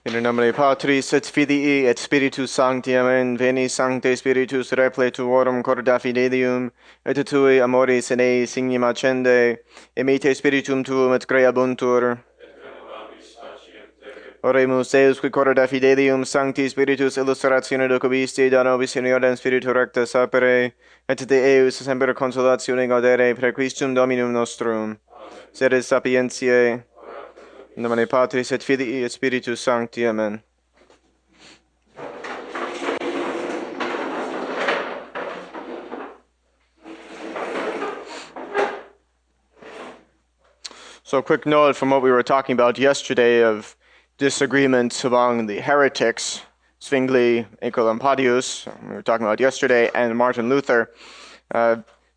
In nomine Patris et Filii et Spiritus Sancti, Amen. Veni Sancte Spiritus repletuorum corda fidelium, et tui amoris in eis signum accende, emite Spiritum tuum et creabuntur. Oremus Deus, qui corda fidelium, Sancti Spiritus illustratione docubisti, da nobis in iodem Spiritu recta sapere, et de eus semper consolatione gaudere, per Christum Dominum nostrum. Sede sapientiae, in nomine Patris et Filii et Spiritus Sancti. Amen. So a quick note from what we were talking about yesterday of disagreements among the heretics, Zwingli, Ecolampadius, we were talking about yesterday, and Martin Luther.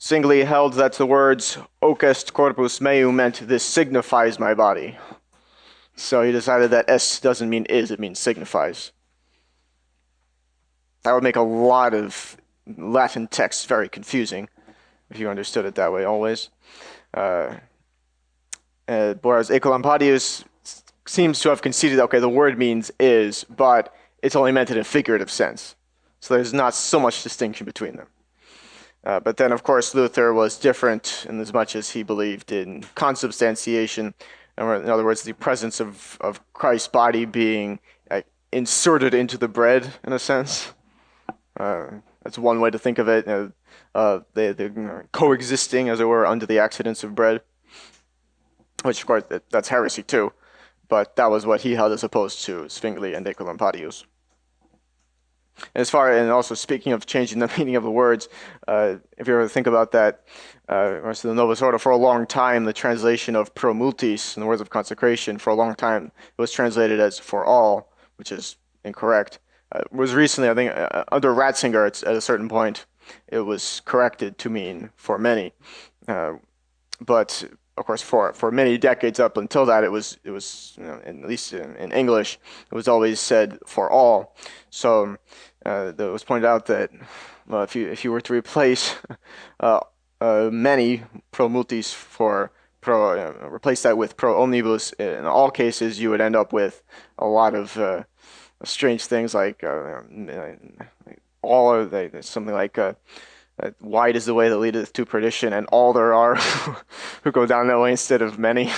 Zwingli held that the words "hoc est corpus meum" meant "this signifies my body." So he decided that "est" doesn't mean "is," it means "signifies." That would make a lot of Latin texts very confusing, if you understood it that way always. Whereas Ecolampadius seems to have conceded, okay, the word means "is," but it's only meant in a figurative sense. So there's not so much distinction between them. But then, of course, Luther was different in as much as he believed in consubstantiation. In other words, the presence of Christ's body being inserted into the bread, in a sense. That's one way to think of it. They're coexisting, as it were, under the accidents of bread. Which, of course, that's heresy too. But that was what he held as opposed to Zwingli and Ecolampadius. And also speaking of changing the meaning of the words, if you ever think about that, so the Novus Ordo, for a long time, the translation of pro multis, in the words of consecration, for a long time, it was translated as for all, which is incorrect. It was recently, I think, under Ratzinger, at a certain point, it was corrected to mean for many. But of course, for many decades up until that, it was at least in English, it was always said for all. So it was pointed out that if you were to replace many pro multis for replace that with pro omnibus, in all cases you would end up with a lot of strange things like all something like. Wide is the way that leadeth to perdition, and all there are who go down that way instead of many.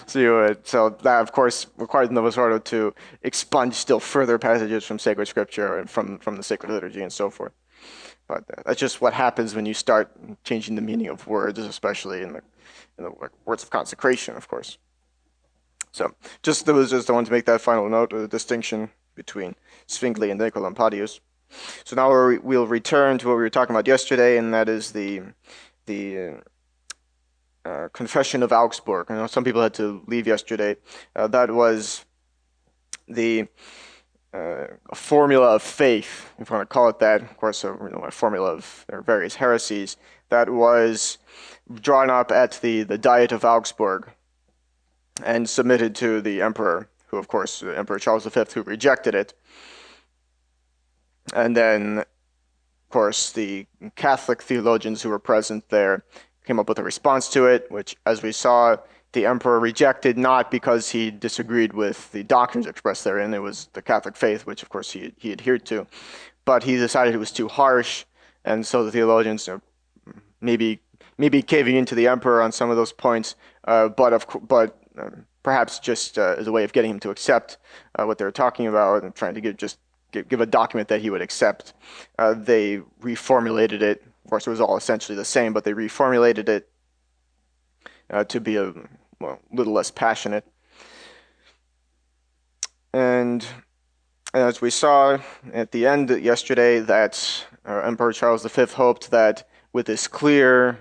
So that, of course, requires the Novus Ordo to expunge still further passages from sacred scripture and from the sacred liturgy and so forth. But that's just what happens when you start changing the meaning of words, especially in the words of consecration, of course. So I wanted to make that final note of the distinction between Zwingli and Ecolampadius. So now we'll return to what we were talking about yesterday, and that is the Confession of Augsburg. I know some people had to leave yesterday. That was the formula of faith, if you want to call it that. Of course, a formula of there are various heresies that was drawn up at the Diet of Augsburg and submitted to the emperor, who, of course, Emperor Charles V, who rejected it. And then, of course, the Catholic theologians who were present there came up with a response to it, which, as we saw, the emperor rejected not because he disagreed with the doctrines expressed therein. It was the Catholic faith, which, of course, he adhered to. But he decided it was too harsh, and so the theologians maybe caving into the emperor on some of those points, but perhaps just as a way of getting him to accept what they were talking about and trying to give a document that he would accept. They reformulated it. Of course, it was all essentially the same, but they reformulated it to be a little less passionate. And as we saw at the end yesterday, that Emperor Charles V hoped that with this clear,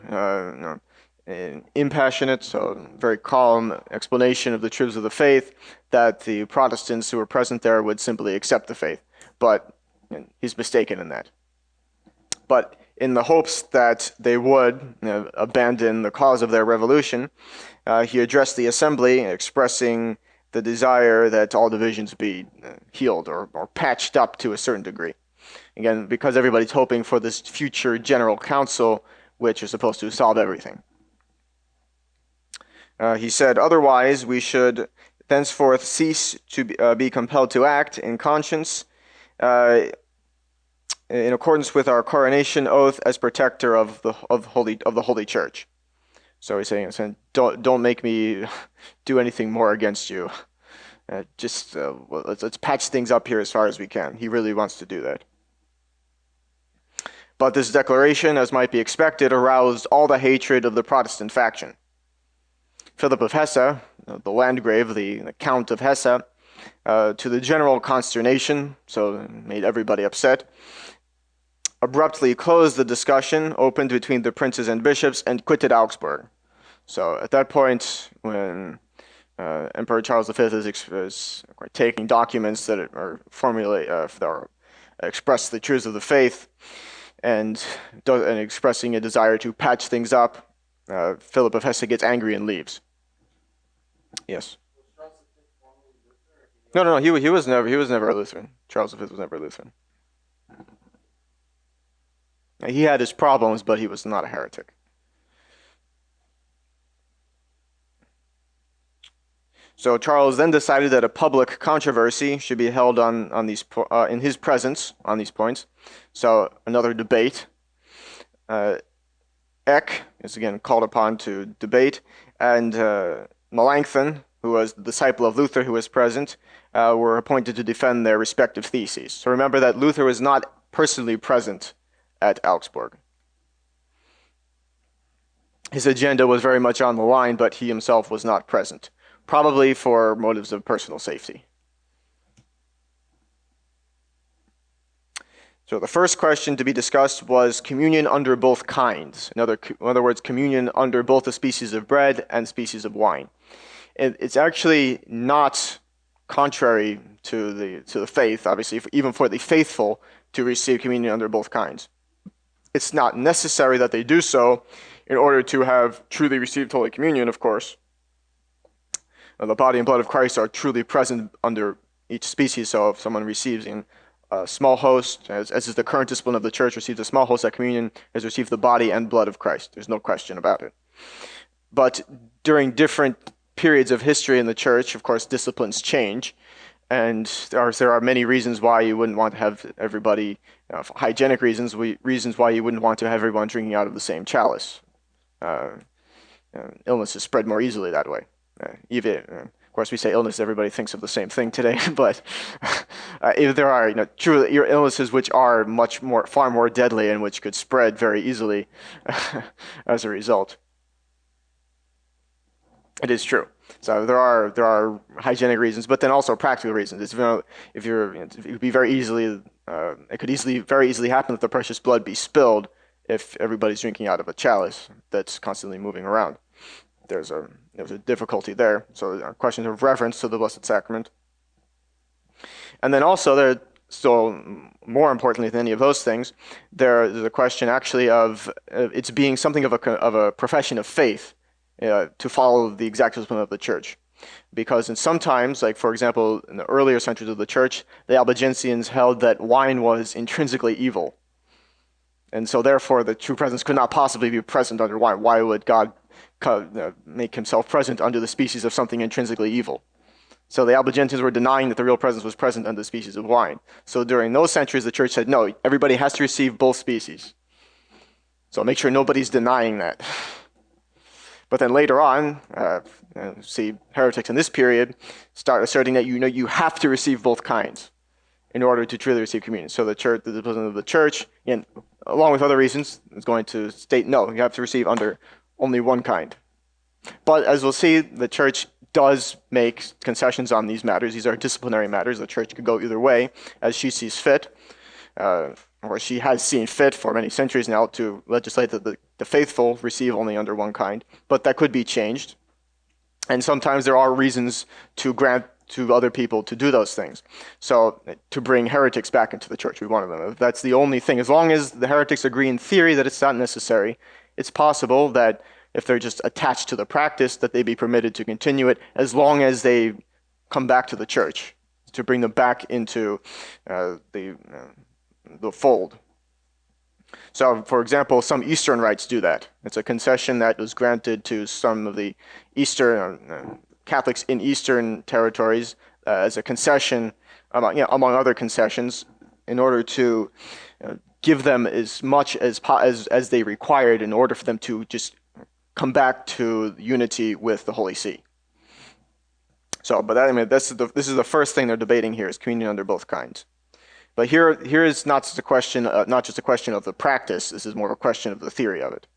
impassionate, so very calm explanation of the truths of the faith, that the Protestants who were present there would simply accept the faith. But he's mistaken in that. But in the hopes that they would abandon the cause of their revolution, he addressed the assembly, expressing the desire that all divisions be healed or patched up to a certain degree. Again, because everybody's hoping for this future general council, which is supposed to solve everything. He said, otherwise, we should thenceforth cease to be compelled to act in conscience in accordance with our coronation oath as protector of the Holy Church. So he's saying, don't make me do anything more against you. Let's patch things up here as far as we can. He really wants to do that. But this declaration, as might be expected, aroused all the hatred of the Protestant faction. Philip of Hesse, the Landgrave, the Count of Hesse, to the general consternation, so it made everybody upset, abruptly closed the discussion opened between the princes and bishops and quitted Augsburg. So at that point, when Emperor Charles V is taking documents that are express the truths of the faith and expressing a desire to patch things up, Philip of Hesse gets angry and leaves. Yes. No. He was never a Lutheran. Charles V was never a Lutheran. He had his problems, but he was not a heretic. So Charles then decided that a public controversy should be held on these in his presence on these points. So another debate. Eck is again called upon to debate, and Melanchthon, who was the disciple of Luther, who was present, were appointed to defend their respective theses. So remember that Luther was not personally present at Augsburg. His agenda was very much on the line, but he himself was not present, probably for motives of personal safety. So the first question to be discussed was communion under both kinds. In other words, communion under both the species of bread and species of wine. It's actually not contrary to the faith, obviously, even for the faithful to receive communion under both kinds. It's not necessary that they do so in order to have truly received Holy Communion, of course. The body and blood of Christ are truly present under each species, so if someone receives in a small host, as is the current discipline of the Church, receives a small host at communion, has received the body and blood of Christ. There's no question about it. But during different periods of history in the Church, of course, disciplines change, and there are many reasons why you wouldn't want to have everybody, hygienic reasons why you wouldn't want to have everyone drinking out of the same chalice. Illnesses spread more easily that way. Of course, we say illness, everybody thinks of the same thing today, but if there are truly illnesses which are far more deadly and which could spread very easily as a result. It is true. So there are hygienic reasons, but then also practical reasons. It could be very easily happen that the precious blood be spilled if everybody's drinking out of a chalice that's constantly moving around. There's a difficulty there. So questions of reverence to the Blessed Sacrament. And then also more importantly than any of those things, there's a question actually of it's being something of a profession of faith to follow the exact discipline of the Church. Because sometimes, like for example, in the earlier centuries of the Church, the Albigensians held that wine was intrinsically evil. And so therefore the true presence could not possibly be present under wine. Why would God make himself present under the species of something intrinsically evil? So the Albigensians were denying that the real presence was present under the species of wine. So during those centuries, the Church said, no, everybody has to receive both species. So make sure nobody's denying that. But then later on, see heretics in this period start asserting that you have to receive both kinds in order to truly receive communion. So the discipline of the Church, and along with other reasons, is going to state, no, you have to receive under only one kind. But as we'll see, the Church does make concessions on these matters. These are disciplinary matters. The Church could go either way as she sees fit, or she has seen fit for many centuries now to legislate that the faithful receive only under one kind. But that could be changed. And sometimes there are reasons to grant to other people to do those things. So to bring heretics back into the Church, we want them. That's the only thing. As long as the heretics agree in theory that it's not necessary, it's possible that if they're just attached to the practice, that they be permitted to continue it as long as they come back to the Church, to bring them back into the fold. So, for example, some Eastern rites do that. It's a concession that was granted to some of the Eastern Catholics in Eastern territories as a concession, among other concessions, in order to give them as much as they required in order for them to just come back to unity with the Holy See. So, but this is the first thing they're debating here, is communion under both kinds. But here is not just a question of the practice. This is more of a question of the theory of it.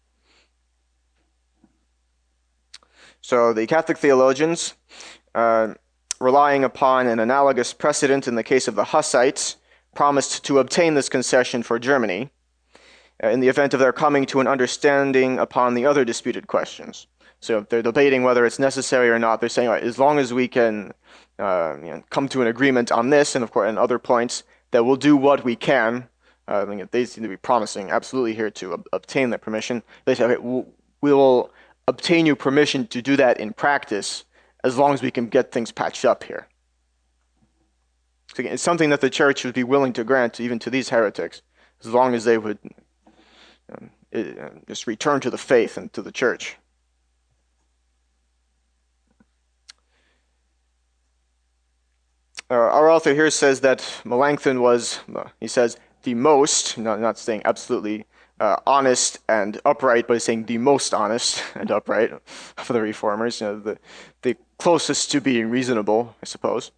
So the Catholic theologians, relying upon an analogous precedent in the case of the Hussites, promised to obtain this concession for Germany in the event of their coming to an understanding upon the other disputed questions. So if they're debating whether it's necessary or not, they're saying, all right, as long as we can come to an agreement on this and, of course, and other points, that we'll do what we can. They seem to be promising absolutely here to obtain that permission. They say, okay, we will obtain you permission to do that in practice as long as we can get things patched up here. So again, it's something that the church would be willing to grant even to these heretics, as long as they would just return to the faith and to the church. Our author here says that Melanchthon was, he says, the most, not saying absolutely honest and upright, but he's saying the most honest and upright for the reformers, the closest to being reasonable, I suppose.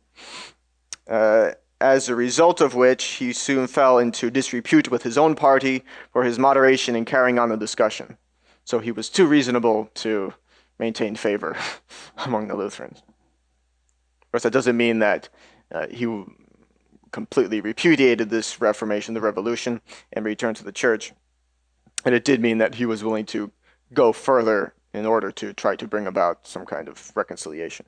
As a result of which, he soon fell into disrepute with his own party for his moderation in carrying on the discussion. So he was too reasonable to maintain favor among the Lutherans. Of course, that doesn't mean that he completely repudiated this Reformation, the Revolution, and returned to the church. And it did mean that he was willing to go further in order to try to bring about some kind of reconciliation.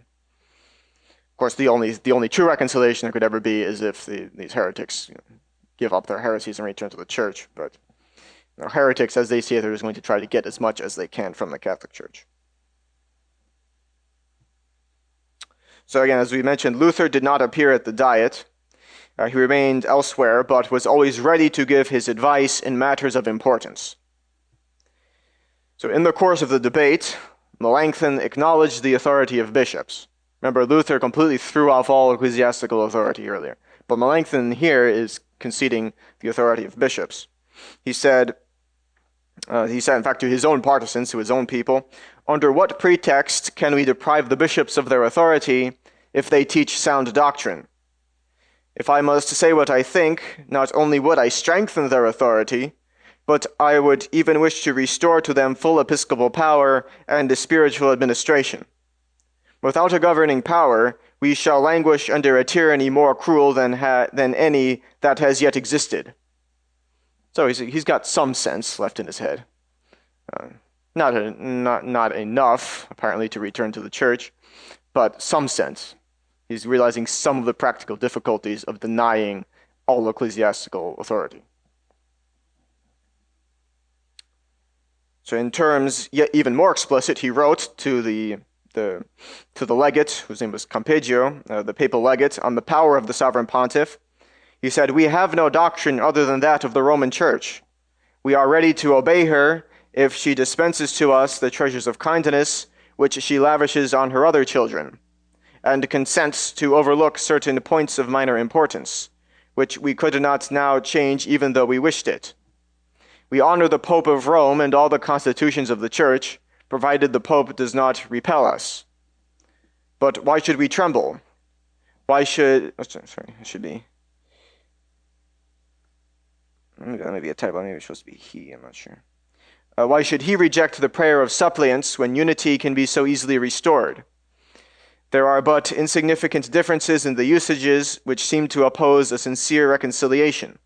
Of course, the only true reconciliation there could ever be is if these heretics give up their heresies and return to the church. But heretics, as they see it, they're just going to try to get as much as they can from the Catholic Church. So again, as we mentioned, Luther did not appear at the Diet. He remained elsewhere, but was always ready to give his advice in matters of importance. So in the course of the debate, Melanchthon acknowledged the authority of bishops. Remember, Luther completely threw off all ecclesiastical authority earlier. But Melanchthon here is conceding the authority of bishops. He said, in fact, to his own partisans, to his own people, under what pretext can we deprive the bishops of their authority if they teach sound doctrine? If I must say what I think, not only would I strengthen their authority, but I would even wish to restore to them full episcopal power and a spiritual administration. Without a governing power, we shall languish under a tyranny more cruel than any that has yet existed. So he's got some sense left in his head. Not enough, apparently, to return to the church, but some sense. He's realizing some of the practical difficulties of denying all ecclesiastical authority. So in terms yet even more explicit, he wrote to the legate, whose name was Campeggio, the papal legate, on the power of the sovereign pontiff. He said, "We have no doctrine other than that of the Roman Church. We are ready to obey her if she dispenses to us the treasures of kindness which she lavishes on her other children, and consents to overlook certain points of minor importance, which we could not now change even though we wished it. We honor the Pope of Rome and all the constitutions of the Church, provided the Pope does not repel us. But why should we tremble? Why should... it should be... That may be a typo, maybe it's supposed to be he, I'm not sure. Why should he reject the prayer of suppliants when unity can be so easily restored? There are but insignificant differences in the usages which seem to oppose a sincere reconciliation.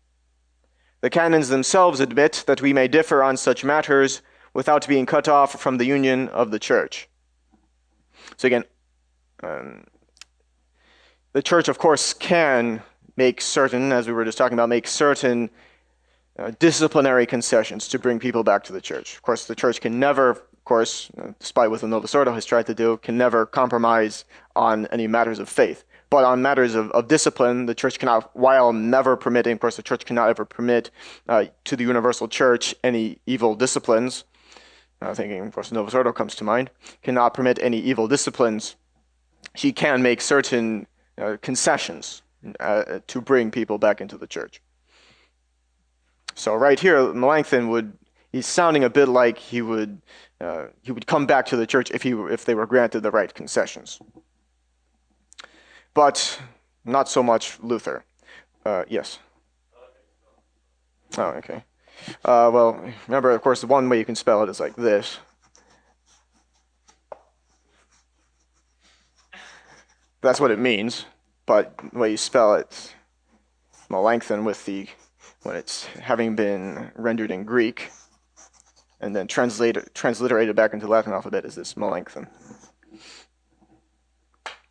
The canons themselves admit that we may differ on such matters without being cut off from the union of the Church." So again, the Church, of course, can make certain, as we were just talking about, make certain disciplinary concessions to bring people back to the Church. Of course, the Church can never, of course, despite what the Novus Ordo has tried to do, can never compromise on any matters of faith. But on matters of discipline, the Church cannot, while never permitting, of course, the Church cannot ever permit to the universal Church any evil disciplines. Thinking, of course, Novus Ordo comes to mind, cannot permit any evil disciplines he can make certain concessions to bring people back into the church. So right here, Melanchthon he's sounding a bit like he would come back to the church if they were granted the right concessions. But not so much Luther. Yes. Oh, okay. Well, remember, of course, the one way you can spell it is like this. That's what it means, but the way you spell it, Melanchthon when it's having been rendered in Greek, and then transliterated back into the Latin alphabet is this Melanchthon.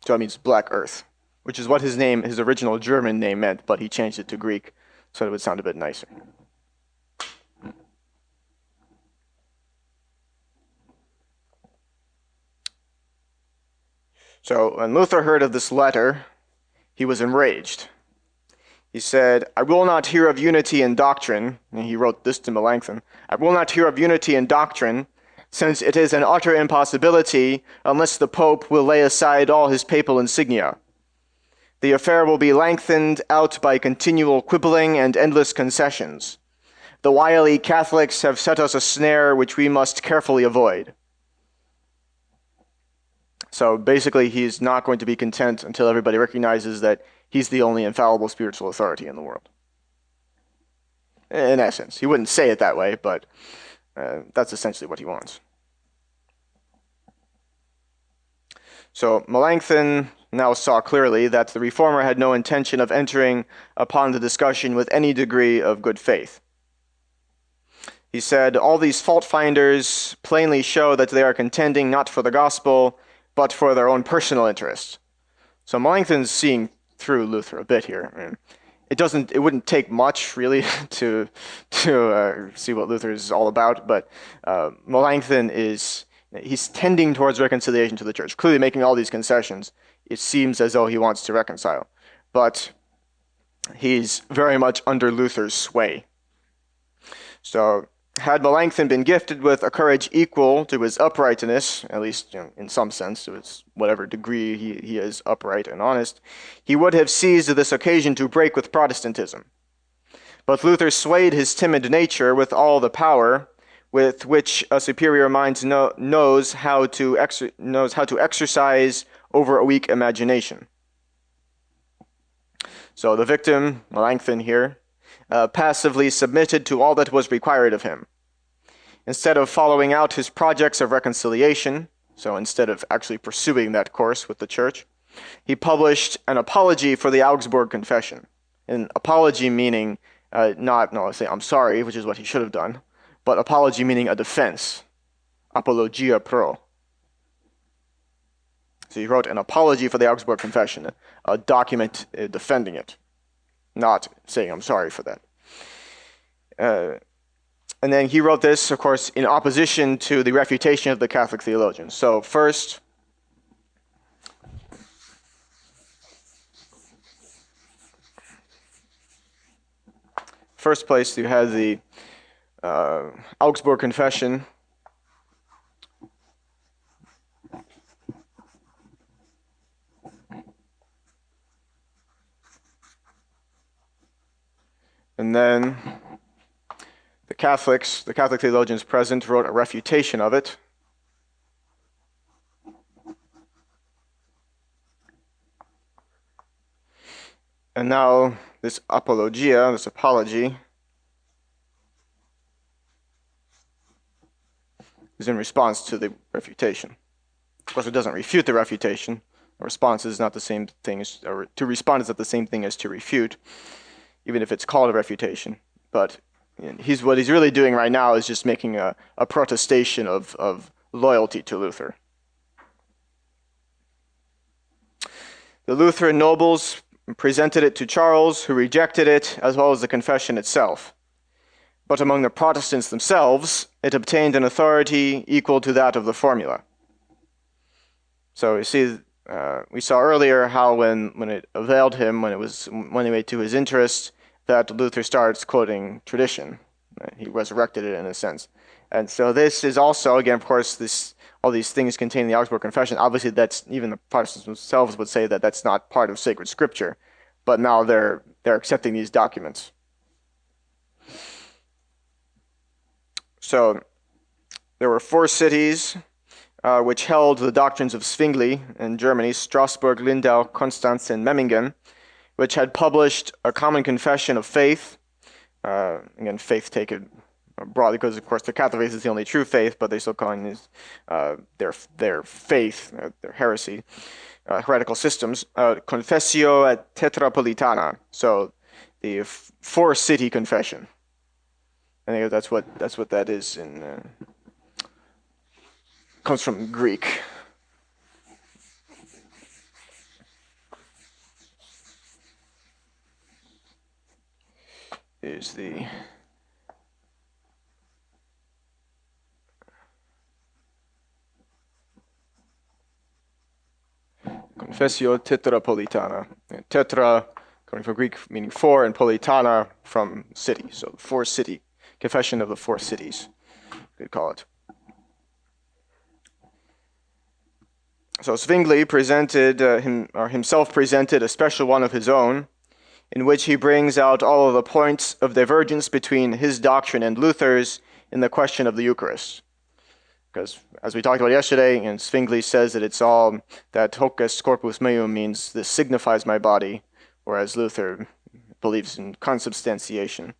So it means black earth, which is what his original German name meant, but he changed it to Greek so it would sound a bit nicer. So when Luther heard of this letter, he was enraged. He said, "I will not hear of unity in doctrine," and he wrote this to Melanchthon, "I will not hear of unity in doctrine, since it is an utter impossibility unless the Pope will lay aside all his papal insignia. The affair will be lengthened out by continual quibbling and endless concessions. The wily Catholics have set us a snare which we must carefully avoid." So basically, he's not going to be content until everybody recognizes that he's the only infallible spiritual authority in the world. In essence, he wouldn't say it that way, but that's essentially what he wants. So Melanchthon now saw clearly that the reformer had no intention of entering upon the discussion with any degree of good faith. He said, "All these fault-finders plainly show that they are contending not for the gospel, but for their own personal interests." So Melanchthon's seeing through Luther a bit here. I mean, it wouldn't take much really to see what Luther is all about, but Melanchthon he's tending towards reconciliation to the church, clearly making all these concessions. It seems as though he wants to reconcile, but he's very much under Luther's sway. So had Melanchthon been gifted with a courage equal to his uprightness, at least in some sense, to his whatever degree he is upright and honest, he would have seized this occasion to break with Protestantism. But Luther swayed his timid nature with all the power with which a superior mind knows how to exercise over a weak imagination. So the victim, Melanchthon here, passively submitted to all that was required of him. Instead of following out his projects of reconciliation, so instead of actually pursuing that course with the church, he published an apology for the Augsburg Confession. An apology meaning say I'm sorry, which is what he should have done, but apology meaning a defense. Apologia pro. So he wrote an apology for the Augsburg Confession, a document defending it, not saying I'm sorry for that. And then he wrote this, of course, in opposition to the refutation of the Catholic theologians. So first place you had the Augsburg Confession. And then the Catholic theologians present wrote a refutation of it. And now this apologia, this apology, is in response to the refutation. Of course, it doesn't refute the refutation. A response is not the same thing or to respond is not the same thing as to refute, even if it's called a refutation. But what he's really doing right now is just making a protestation of loyalty to Luther. The Lutheran nobles presented it to Charles, who rejected it, as well as the confession itself. But among the Protestants themselves, it obtained an authority equal to that of the formula. So you see, we saw earlier how when it availed him, when it made to his interest, that Luther starts quoting tradition. He resurrected it in a sense. And so this is also, again, of course, all these things contained in the Augsburg Confession. Obviously, that's even the Protestants themselves would say that that's not part of sacred scripture, but now they're accepting these documents. So there were 4 cities which held the doctrines of Zwingli in Germany: Strasbourg, Lindau, Konstanz, and Memmingen, which had published a common confession of faith. Again, faith taken broadly, because of course the Catholic faith is the only true faith, but they still call it their faith, their heresy, heretical systems. Confessio Tetrapolitana, so the 4-city confession. I think that's what that is in. Comes from Greek. Is the Confessio Tetrapolitana. Tetra coming from Greek meaning 4, and politana from city. So 4-city confession of the 4 cities, you could call it. So Zwingli himself presented a special one of his own, in which he brings out all of the points of divergence between his doctrine and Luther's in the question of the Eucharist. Because, as we talked about yesterday, and Zwingli says that it's all that hoc est corpus meum means this signifies my body, whereas Luther believes in consubstantiation.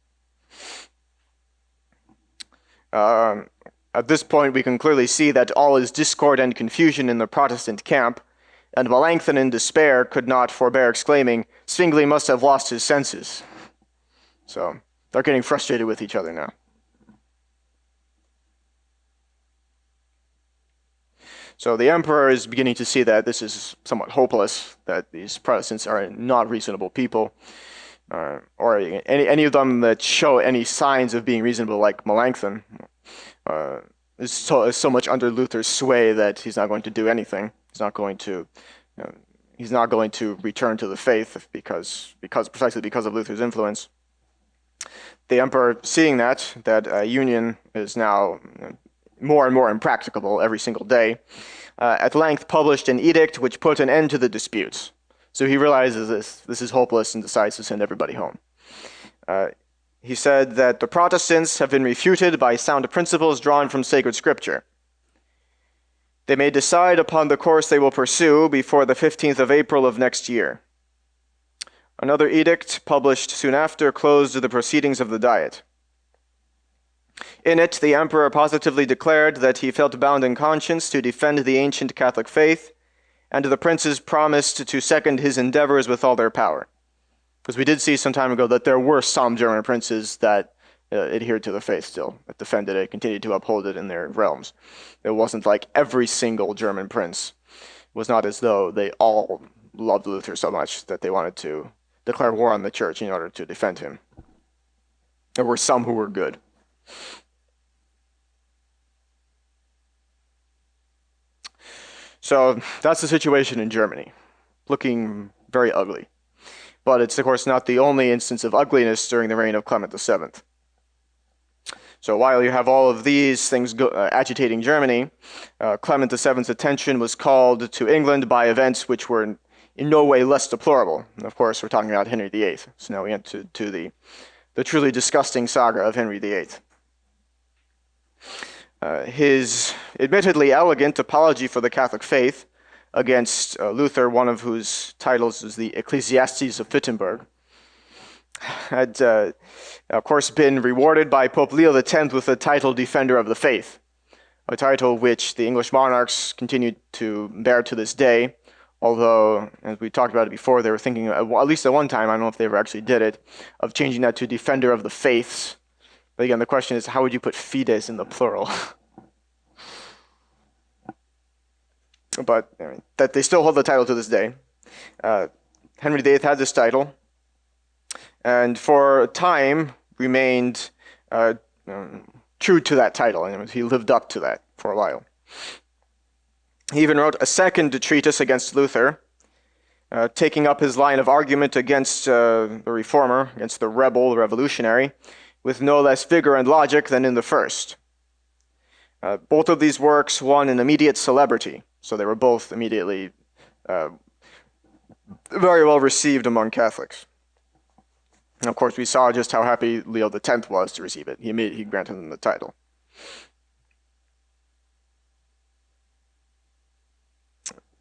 At this point, we can clearly see that all is discord and confusion in the Protestant camp, and Melanchthon, in despair, could not forbear exclaiming, "Zwingli must have lost his senses." So they're getting frustrated with each other now. So the emperor is beginning to see that this is somewhat hopeless, that these Protestants are not reasonable people, or any of them that show any signs of being reasonable, like Melanchthon, is so much under Luther's sway that he's not going to do anything. He's not going to return to the faith precisely because of Luther's influence. The emperor, seeing that union is now more and more impracticable every single day, at length published an edict which put an end to the disputes. So he realizes this is hopeless and decides to send everybody home. He said that the Protestants have been refuted by sound principles drawn from sacred scripture. They may decide upon the course they will pursue before the 15th of April of next year. Another edict, published soon after, closed the proceedings of the Diet. In it, the emperor positively declared that he felt bound in conscience to defend the ancient Catholic faith, and the princes promised to second his endeavors with all their power. Because we did see some time ago that there were some German princes that adhered to the faith still, that defended it, continued to uphold it in their realms. It wasn't like every single German prince. It was not as though they all loved Luther so much that they wanted to declare war on the church in order to defend him. There were some who were good. So that's the situation in Germany, looking very ugly. But it's, of course, not the only instance of ugliness during the reign of Clement VII. So while you have all of these things agitating Germany, Clement VII's attention was called to England by events which were in no way less deplorable. And of course, we're talking about Henry VIII. So now we enter to the truly disgusting saga of Henry VIII. His admittedly elegant apology for the Catholic faith against Luther, one of whose titles is the Ecclesiastes of Wittenberg, had, of course, been rewarded by Pope Leo X with the title Defender of the Faith, a title which the English monarchs continued to bear to this day, although, as we talked about it before, they were thinking, at least at one time, I don't know if they ever actually did it, of changing that to Defender of the Faiths. But again, the question is, how would you put fides in the plural? But that they still hold the title to this day. Henry VIII had this title, and for a time remained true to that title, and he lived up to that for a while. He even wrote a second treatise against Luther, taking up his line of argument against the reformer, against the rebel, the revolutionary, with no less vigor and logic than in the first. Both of these works won an immediate celebrity, so they were both immediately very well received among Catholics. And of course, we saw just how happy Leo X was to receive it. He granted him the title.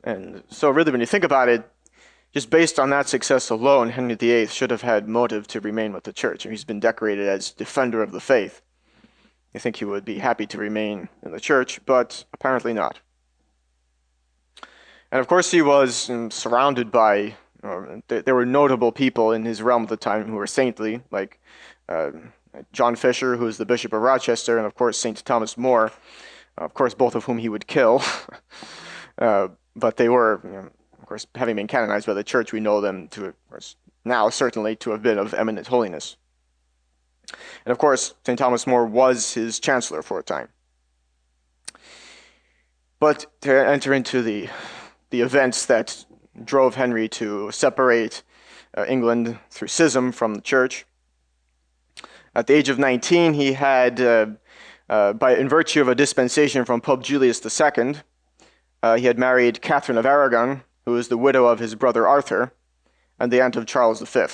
And so really, when you think about it, just based on that success alone, Henry VIII should have had motive to remain with the church. He's been decorated as defender of the faith. You think he would be happy to remain in the church, but apparently not. And of course, he was surrounded by, there were notable people in his realm at the time who were saintly, like John Fisher, who was the Bishop of Rochester, and of course, St. Thomas More, of course, both of whom he would kill. But they were, of course, having been canonized by the church, we know them to, of course, now certainly to have been of eminent holiness. And of course, St. Thomas More was his chancellor for a time. But to enter into the events that drove Henry to separate England through schism from the church, at the age of 19, he had, in virtue of a dispensation from Pope Julius II, he had married Catherine of Aragon, who was the widow of his brother Arthur, and the aunt of Charles V.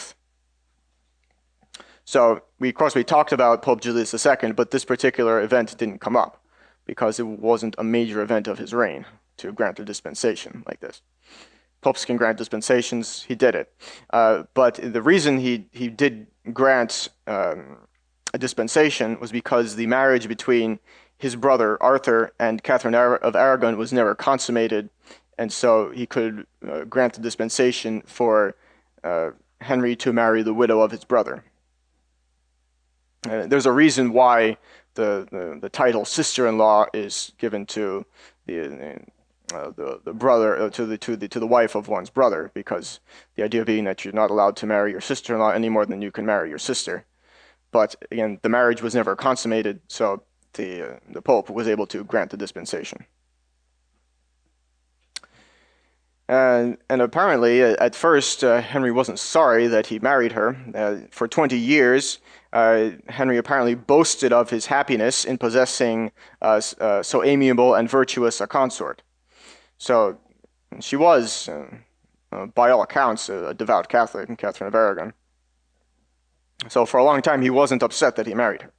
So, of course, we talked about Pope Julius II, but this particular event didn't come up because it wasn't a major event of his reign to grant a dispensation like this. Popes can grant dispensations. He did it. But the reason he did grant a dispensation was because the marriage between his brother Arthur and Catherine of Aragon was never consummated, and so he could grant a dispensation for Henry to marry the widow of his brother. There's a reason why the title sister-in-law is given to the brother to the wife of one's brother, because the idea being that you're not allowed to marry your sister-in-law any more than you can marry your sister. But again, the marriage was never consummated, so the Pope was able to grant the dispensation. And apparently, at first, Henry wasn't sorry that he married her. For 20 years, Henry apparently boasted of his happiness in possessing so amiable and virtuous a consort. So she was, by all accounts, a devout Catholic, Catherine of Aragon. So for a long time, he wasn't upset that he married her.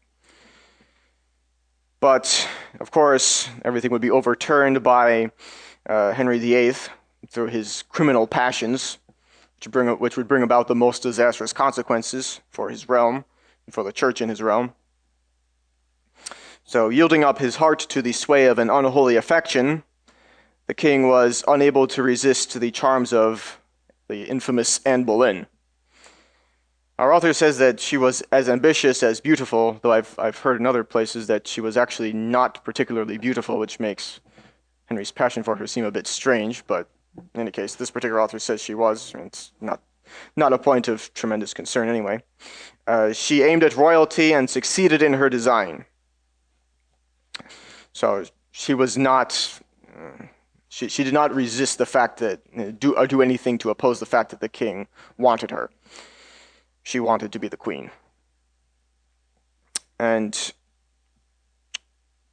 But, of course, everything would be overturned by Henry VIII through his criminal passions, which would bring about the most disastrous consequences for his realm, and for the church in his realm. So, yielding up his heart to the sway of an unholy affection, the king was unable to resist the charms of the infamous Anne Boleyn. Our author says that she was as ambitious as beautiful, though I've heard in other places that she was actually not particularly beautiful, which makes Henry's passion for her seem a bit strange, but in any case, this particular author says she was. It's not a point of tremendous concern anyway. She aimed at royalty and succeeded in her design. So she was not. She did not resist the fact that do anything to oppose the fact that the king wanted her. She wanted to be the queen. And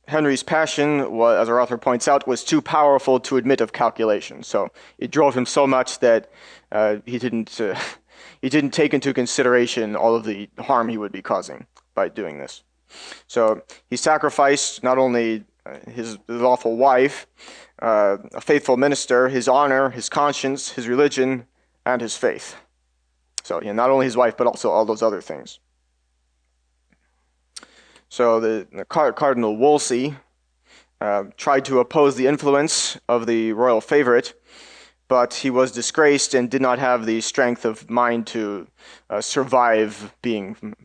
Henry's passion, as our author points out, was too powerful to admit of calculation. So it drove him so much that he didn't take into consideration all of the harm he would be causing by doing this. So he sacrificed not only his lawful wife, a faithful minister, his honor, his conscience, his religion, and his faith. So not only his wife, but also all those other things. So the Cardinal Wolsey tried to oppose the influence of the royal favorite, but he was disgraced and did not have the strength of mind to survive being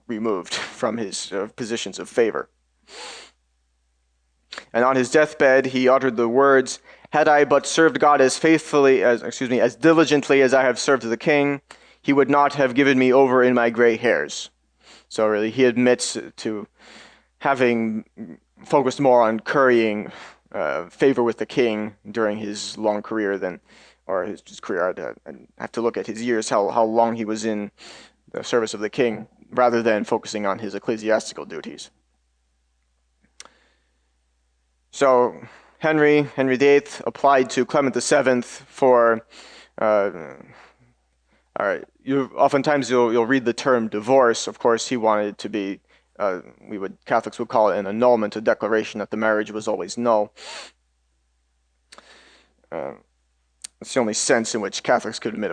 removed from his positions of favor. And on his deathbed, he uttered the words, "Had I but served God as diligently as I have served the king, he would not have given me over in my gray hairs." So really, he admits to having focused more on currying favor with the king during his long career his career. I'd have to look at his years, how long he was in the service of the king, rather than focusing on his ecclesiastical duties. So Henry VIII applied to Clement VII for, all right, oftentimes you'll read the term divorce. Of course, he wanted it to be, Catholics would call it an annulment, a declaration that the marriage was always null. It's the only sense in which Catholics could admit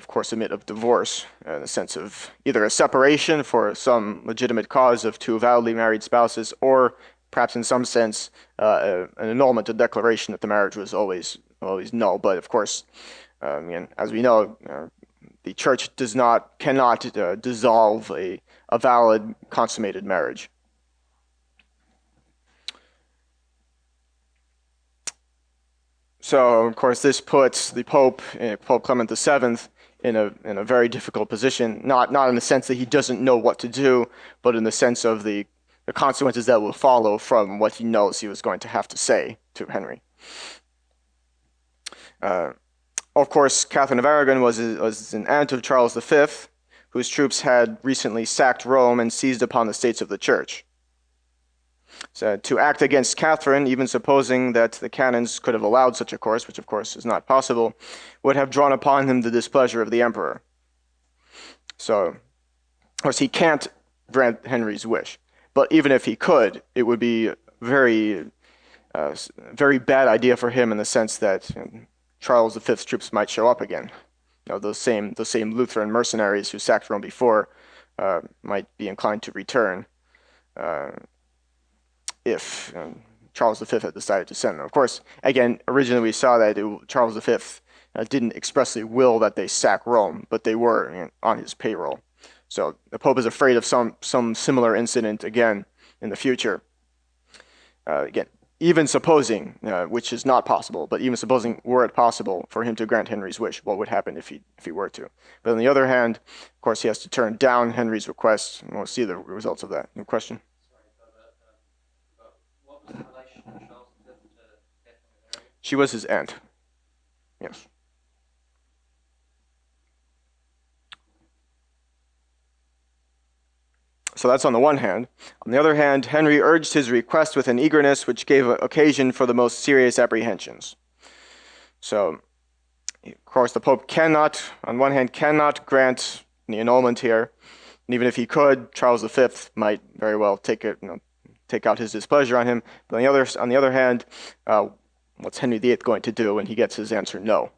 of divorce, in the sense of either a separation for some legitimate cause of two validly married spouses, or perhaps in some sense an annulment, a declaration that the marriage was always null. But of course, as we know, the Church cannot dissolve a valid consummated marriage. So, of course, this puts the Pope Clement VII, in a very difficult position. Not in the sense that he doesn't know what to do, but in the sense of the consequences that will follow from what he knows he was going to have to say to Henry. Of course, Catherine of Aragon was an aunt of Charles V, whose troops had recently sacked Rome and seized upon the states of the Church. So to act against Catherine, even supposing that the canons could have allowed such a course, which of course is not possible, would have drawn upon him the displeasure of the emperor. So, of course, he can't grant Henry's wish. But even if he could, it would be a very bad idea for him, in the sense that Charles V's troops might show up again. Those same Lutheran mercenaries who sacked Rome before might be inclined to return if Charles V had decided to send them. Of course, again, originally we saw that Charles V didn't expressly will that they sack Rome, but they were on his payroll. So the Pope is afraid of some similar incident again in the future. Again, even supposing, which is not possible, but even supposing were it possible for him to grant Henry's wish, what would happen if he were to? But on the other hand, of course, he has to turn down Henry's request, and we'll see the results of that. New question? What was the relation of Charles V to Catherine of Aragon? She was his aunt. Yes. So that's on the one hand. On the other hand, Henry urged his request with an eagerness which gave occasion for the most serious apprehensions. So, of course, the Pope on one hand, cannot grant the annulment here. And even if he could, Charles V might very well take out his displeasure on him. But on the other hand, what's Henry VIII going to do when he gets his answer no?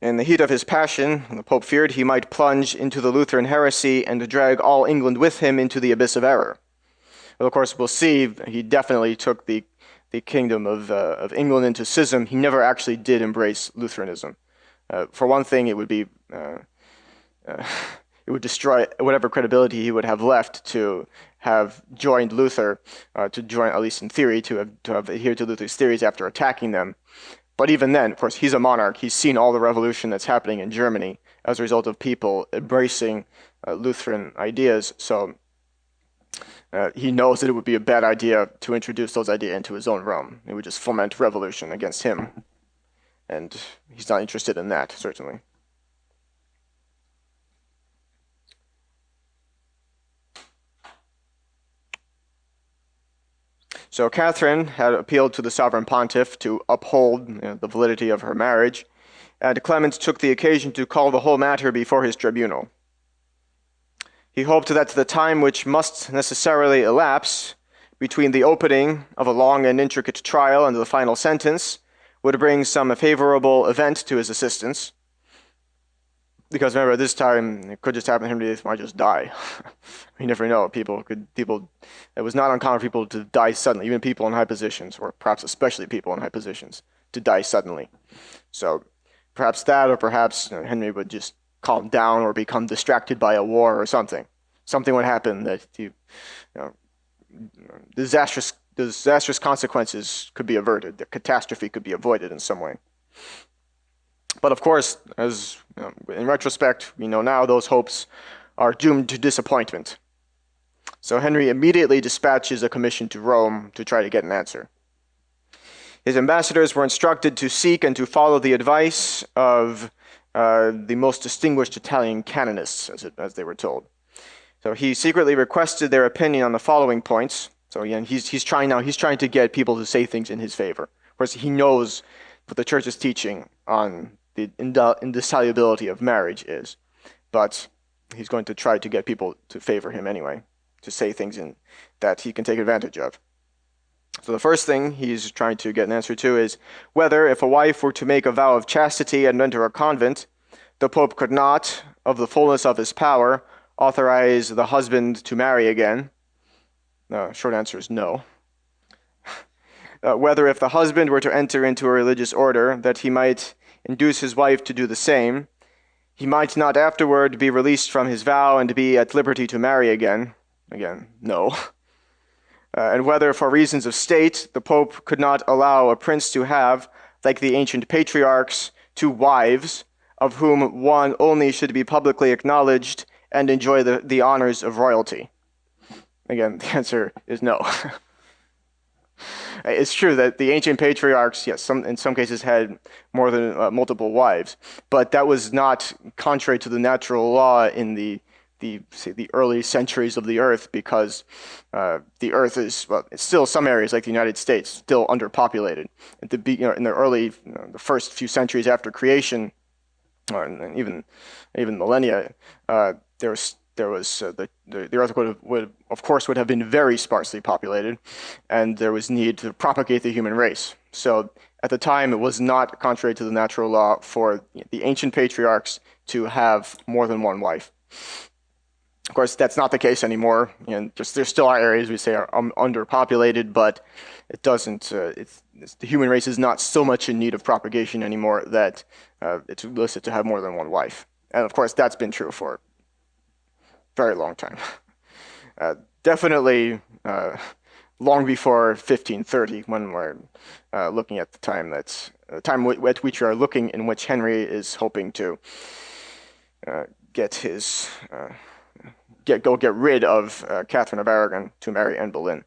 In the heat of his passion, the Pope feared he might plunge into the Lutheran heresy and drag all England with him into the abyss of error. Well, of course, we'll see he definitely took the kingdom of England into schism. He never actually did embrace Lutheranism. For one thing, it would destroy whatever credibility he would have left to have joined Luther, at least in theory, to have adhered to Luther's theories after attacking them. But even then, of course, he's a monarch. He's seen all the revolution that's happening in Germany as a result of people embracing Lutheran ideas. So he knows that it would be a bad idea to introduce those ideas into his own realm. It would just foment revolution against him. And he's not interested in that, certainly. So Catherine had appealed to the sovereign pontiff to uphold the validity of her marriage, and Clement took the occasion to call the whole matter before his tribunal. He hoped that the time which must necessarily elapse between the opening of a long and intricate trial and the final sentence would bring some favorable event to his assistance. Because remember, this time it could just happen. Henry VIII might just die. You never know. It was not uncommon for people to die suddenly, even people in high positions, or perhaps especially people in high positions, to die suddenly. So perhaps that, or perhaps Henry would just calm down or become distracted by a war or something. Something would happen that disastrous consequences could be averted. The catastrophe could be avoided in some way. But of course, as in retrospect, we know now those hopes are doomed to disappointment. So Henry immediately dispatches a commission to Rome to try to get an answer. His ambassadors were instructed to seek and to follow the advice of the most distinguished Italian canonists, as they were told. So he secretly requested their opinion on the following points. So again, he's trying to get people to say things in his favor. Of course, he knows what the church's teaching on the indissolubility of marriage is, but he's going to try to get people to favor him anyway, to say things that he can take advantage of. So the first thing he's trying to get an answer to is whether, if a wife were to make a vow of chastity and enter a convent, the Pope could not, of the fullness of his power, authorize the husband to marry again. Short answer is no. Whether, if the husband were to enter into a religious order, that he might induce his wife to do the same, he might not afterward be released from his vow and be at liberty to marry again. Again, no. And whether, for reasons of state, the Pope could not allow a prince to have, like the ancient patriarchs, 2 wives, of whom one only should be publicly acknowledged and enjoy the honors of royalty. Again, the answer is no. It's true that the ancient patriarchs, yes, in some cases had more than multiple wives, but that was not contrary to the natural law in the early centuries of the earth, because the earth is, well, it's still some areas like the United States still underpopulated. In the early, the first few centuries after creation, or even millennia, the earth would of course have been very sparsely populated, and there was need to propagate the human race. So at the time, it was not contrary to the natural law for the ancient patriarchs to have more than one wife. Of course, that's not the case anymore, and there still are areas we say are underpopulated, but it doesn't. The human race is not so much in need of propagation anymore that it's illicit to have more than one wife. And of course, that's been true for a very long time. Definitely long before 1530, when we're looking at the time at which we are looking, in which Henry is hoping to get rid of Catherine of Aragon to marry Anne Boleyn.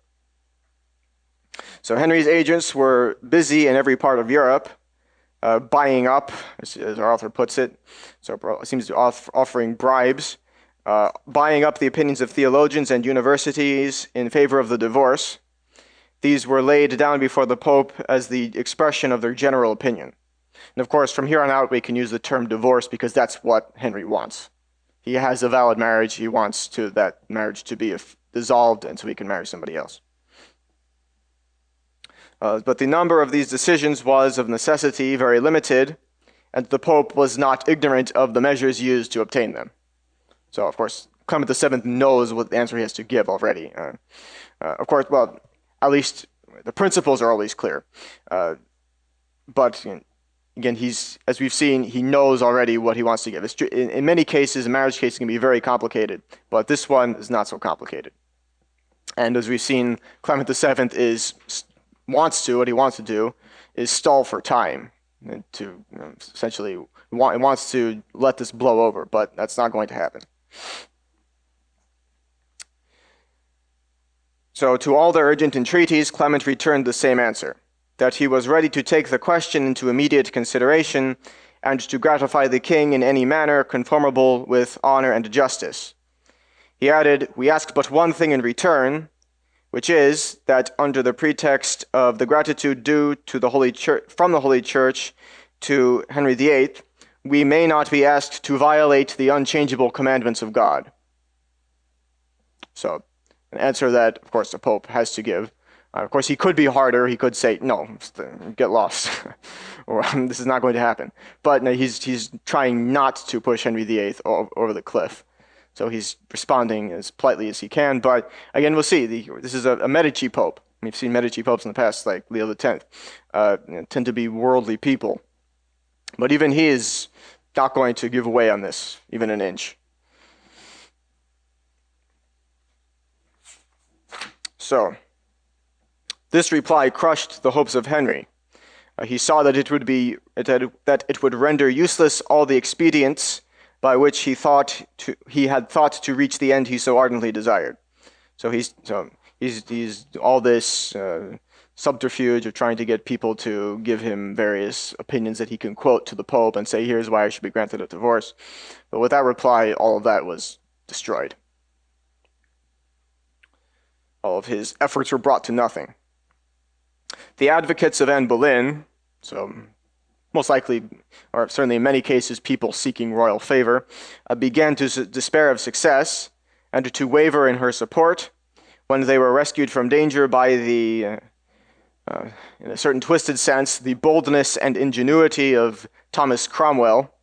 So Henry's agents were busy in every part of Europe, buying up, as our author puts it, so it seems to be offering bribes, buying up the opinions of theologians and universities in favor of the divorce. These were laid down before the Pope as the expression of their general opinion. And of course, from here on out, we can use the term divorce because that's what Henry wants. He has a valid marriage. He wants that marriage to be dissolved, and so he can marry somebody else. But the number of these decisions was, of necessity, very limited, and the Pope was not ignorant of the measures used to obtain them. So, of course, Clement VII knows what the answer he has to give already. Of course, well, at least the principles are always clear. But again, as we've seen, he knows already what he wants to give. In many cases, a marriage case can be very complicated, but this one is not so complicated. And as we've seen, Clement VII wants to do is stall for time, and to essentially wants to let this blow over, but that's not going to happen. So to all their urgent entreaties, Clement returned the same answer, that he was ready to take the question into immediate consideration and to gratify the king in any manner conformable with honor and justice. He added, "We ask but one thing in return, which is that under the pretext of the gratitude due to the Holy Church, from the Holy Church to Henry VIII, we may not be asked to violate the unchangeable commandments of God." So, an answer that, of course, the Pope has to give. Of course, he could be harder. He could say, "No, get lost," or "This is not going to happen." But no, he's trying not to push Henry VIII over the cliff. So he's responding as politely as he can. But again, we'll see. This is a Medici Pope. We've seen Medici Popes in the past, like Leo X, tend to be worldly people. But even he is not going to give away on this, even an inch. So, this reply crushed the hopes of Henry. He saw that it would render useless all the expedients by which he had thought to reach the end he so ardently desired. So he's all this subterfuge of trying to get people to give him various opinions that he can quote to the Pope and say, "Here's why I should be granted a divorce." But with that reply, all of that was destroyed. all of his efforts were brought to nothing. The advocates of Anne Boleyn, so most likely, or certainly in many cases, people seeking royal favor, began to despair of success and to waver in her support when they were rescued from danger by the, in a certain twisted sense, the boldness and ingenuity of Thomas Cromwell,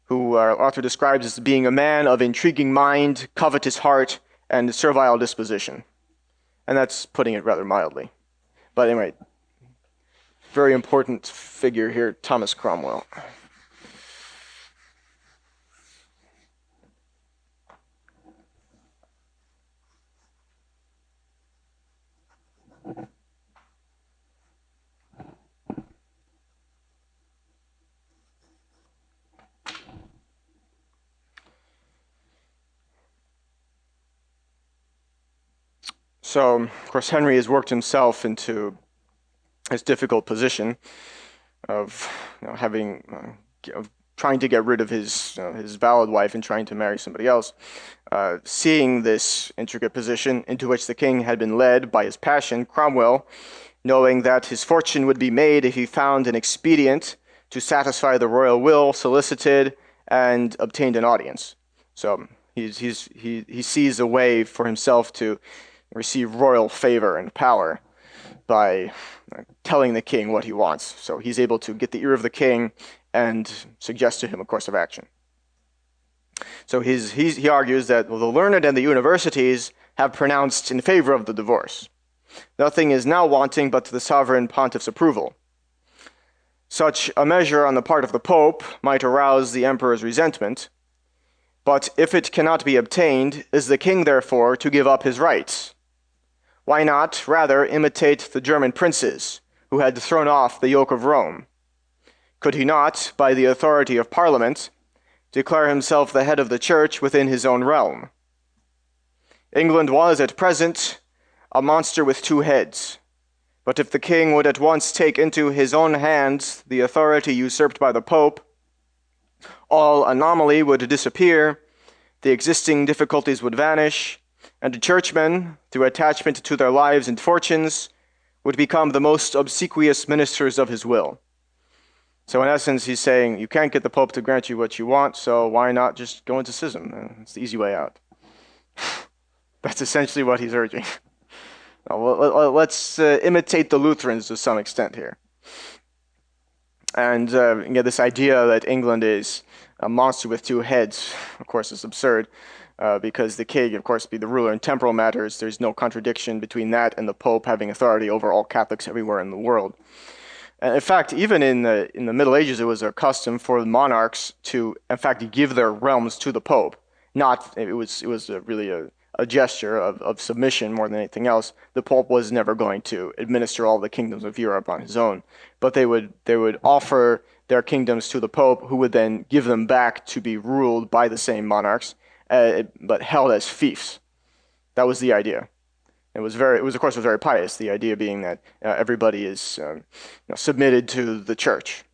who our author describes as being a man of intriguing mind, covetous heart, and servile disposition. And that's putting it rather mildly. But anyway, very important figure here, Thomas Cromwell. So, of course, Henry has worked himself into his difficult position of of trying to get rid of his valid wife and trying to marry somebody else. Seeing this intricate position into which the king had been led by his passion, Cromwell, knowing that his fortune would be made if he found an expedient to satisfy the royal will, solicited and obtained an audience. So he sees a way for himself to receive royal favor and power by telling the king what he wants. So he's able to get the ear of the king and suggest to him a course of action. So he argues that the learned and the universities have pronounced in favor of the divorce. Nothing is now wanting but the sovereign pontiff's approval. Such a measure on the part of the Pope might arouse the emperor's resentment, but if it cannot be obtained, is the king therefore to give up his rights? Why not rather imitate the German princes who had thrown off the yoke of Rome? Could he not, by the authority of Parliament, declare himself the head of the Church within his own realm? England was at present a monster with two heads, but if the king would at once take into his own hands the authority usurped by the Pope, all anomaly would disappear, the existing difficulties would vanish, and the churchmen, through attachment to their lives and fortunes, would become the most obsequious ministers of his will. So in essence, he's saying, you can't get the Pope to grant you what you want, so why not just go into schism? It's the easy way out. That's essentially what he's urging. Let's imitate the Lutherans to some extent here. And this idea that England is a monster with two heads, of course, is absurd. Because the king, of course, be the ruler in temporal matters. There's no contradiction between that and the Pope having authority over all Catholics everywhere in the world. And in fact, even in the Middle Ages, it was a custom for the monarchs to, in fact, give their realms to the Pope. It was really a gesture of submission more than anything else. The Pope was never going to administer all the kingdoms of Europe on his own, but they would offer their kingdoms to the Pope, who would then give them back to be ruled by the same monarchs. But held as fiefs. That was the idea. It was of course very pious. The idea being that everybody is submitted to the church.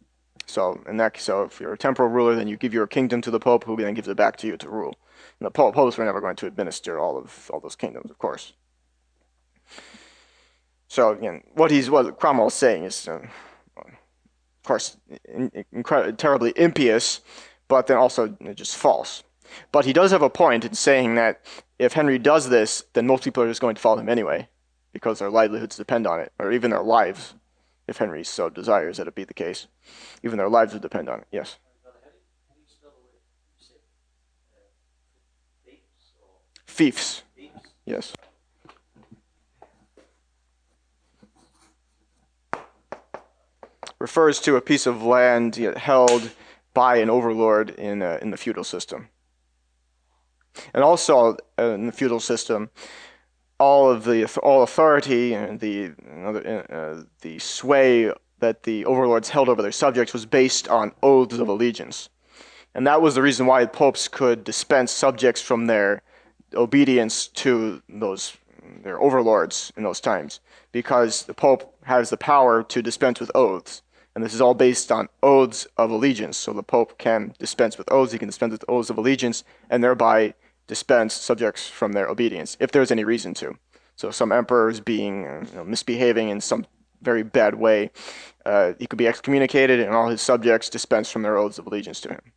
So if you're a temporal ruler, then you give your kingdom to the Pope, who then gives it back to you to rule. And the popes were never going to administer all those kingdoms, of course. So again, what Cromwell's saying is, of course, terribly impious, but then also just false. But he does have a point in saying that if Henry does this, then most people are just going to follow him anyway, because their livelihoods depend on it, or even their lives, if Henry so desires that it be the case. Even their lives would depend on it, yes. Fiefs, yes. Refers to a piece of land held by an overlord in the feudal system. And also in the feudal system, all authority and the sway that the overlords held over their subjects was based on oaths of allegiance, and that was the reason why popes could dispense subjects from their obedience to their overlords in those times, because the Pope has the power to dispense with oaths. And this is all based on oaths of allegiance. So the Pope can dispense with oaths, he can dispense with oaths of allegiance, and thereby dispense subjects from their obedience, if there's any reason to. So some emperor is being misbehaving in some very bad way. He could be excommunicated, and all his subjects dispense from their oaths of allegiance to him.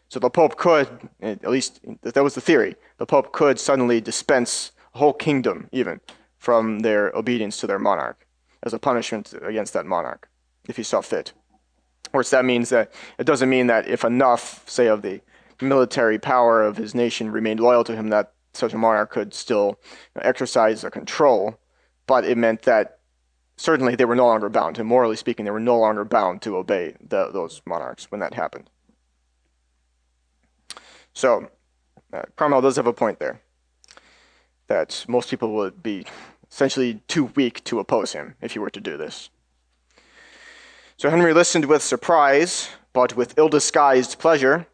So the Pope could, at least that was the theory, the Pope could suddenly dispense a whole kingdom, even, from their obedience to their monarch, as a punishment against that monarch, if he saw fit. Of course, that means that it doesn't mean that if enough, say, of the military power of his nation remained loyal to him, that such a monarch could still exercise a control, but it meant that certainly they were no longer bound, and morally speaking, they were no longer bound to obey those monarchs when that happened. So, Cromwell does have a point there, that most people would be essentially too weak to oppose him if he were to do this. So Henry listened with surprise, but with ill-disguised pleasure,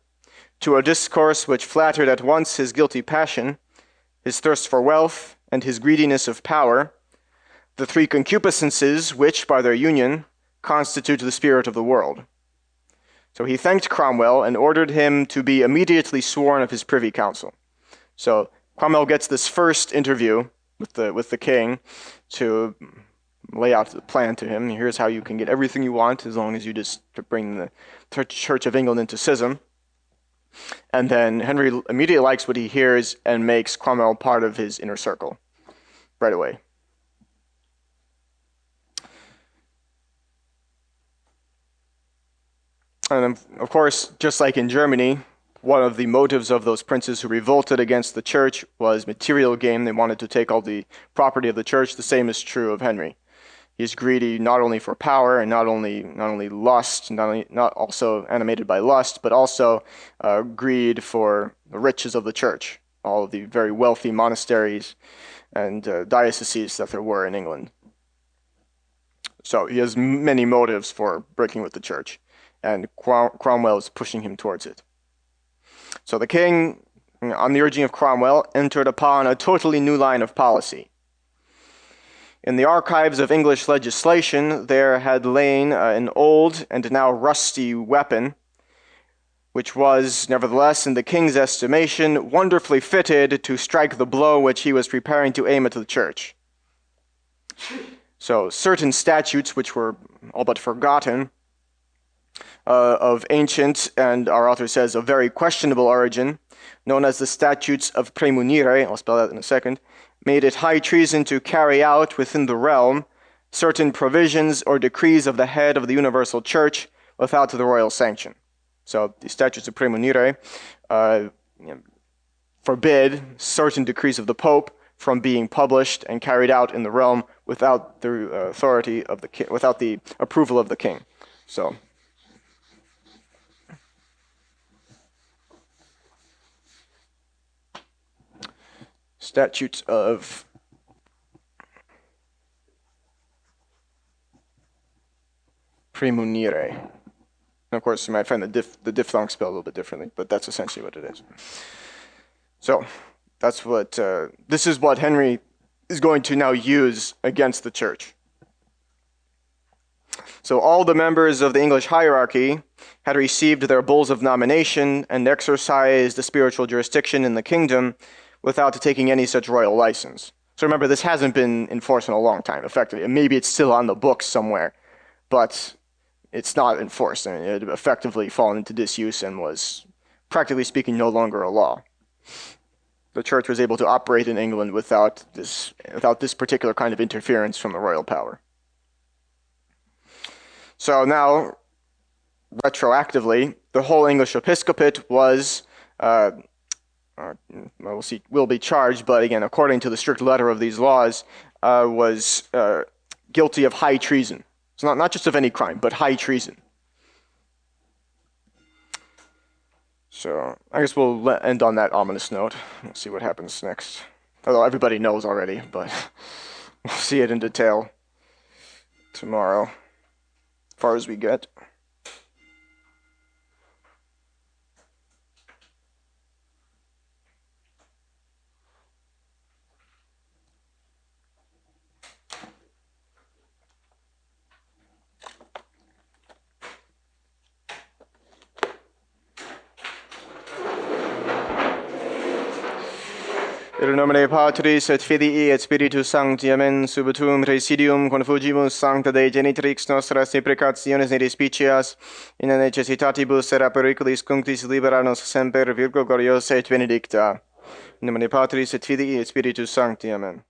to a discourse which flattered at once his guilty passion, his thirst for wealth, and his greediness of power, the three concupiscences which, by their union, constitute the spirit of the world. So he thanked Cromwell and ordered him to be immediately sworn of his privy council. So Cromwell gets this first interview with the king to lay out the plan to him. Here's how you can get everything you want as long as you just bring the Church of England into schism. And then Henry immediately likes what he hears and makes Cromwell part of his inner circle right away. And then, of course, just like in Germany, one of the motives of those princes who revolted against the church was material gain. They wanted to take all the property of the church. The same is true of Henry. He's greedy not only for power and not only lust, not also animated by lust, but also greed for the riches of the church, all of the very wealthy monasteries and dioceses that there were in England. So he has many motives for breaking with the church, and Cromwell is pushing him towards it. So the king, on the urging of Cromwell, entered upon a totally new line of policy. In the archives of English legislation, there had lain an old and now rusty weapon, which was, nevertheless, in the king's estimation, wonderfully fitted to strike the blow which he was preparing to aim at the church. So certain statutes, which were all but forgotten, of ancient, and our author says, of very questionable origin, known as the Statutes of Praemunire, I'll spell that in a second, made it high treason to carry out within the realm certain provisions or decrees of the head of the universal church without the royal sanction. So the Statutes of Praemunire forbid certain decrees of the Pope from being published and carried out in the realm without the authority of the king, without the approval of the king. So Statutes of Praemunire. And of course, you might find the diphthong spelled a little bit differently, but that's essentially what it is. So that's what this is what Henry is going to now use against the church. So all the members of the English hierarchy had received their bulls of nomination and exercised the spiritual jurisdiction in the kingdom without taking any such royal license. So remember, this hasn't been enforced in a long time, effectively. Maybe it's still on the books somewhere, but it's not enforced. I mean, it had effectively fallen into disuse and was, practically speaking, no longer a law. The church was able to operate in England without this particular kind of interference from the royal power. So now, retroactively, the whole English episcopate was will be charged, but again, according to the strict letter of these laws, was guilty of high treason. So not just of any crime, but high treason. So I guess we'll end on that ominous note. We'll see what happens next. Although everybody knows already, but we'll see it in detail tomorrow, as far as we get. In nomine Patris et Filii et Spiritus Sancti, amen, subitum residium confugimus sancta Dei genitrix nostras deprecationes ne despicias, in necessitatibus et a periculis cunctis libera nos semper, Virgo gloriosa et benedicta. In nomine Patris et Filii et Spiritus Sancti, amen.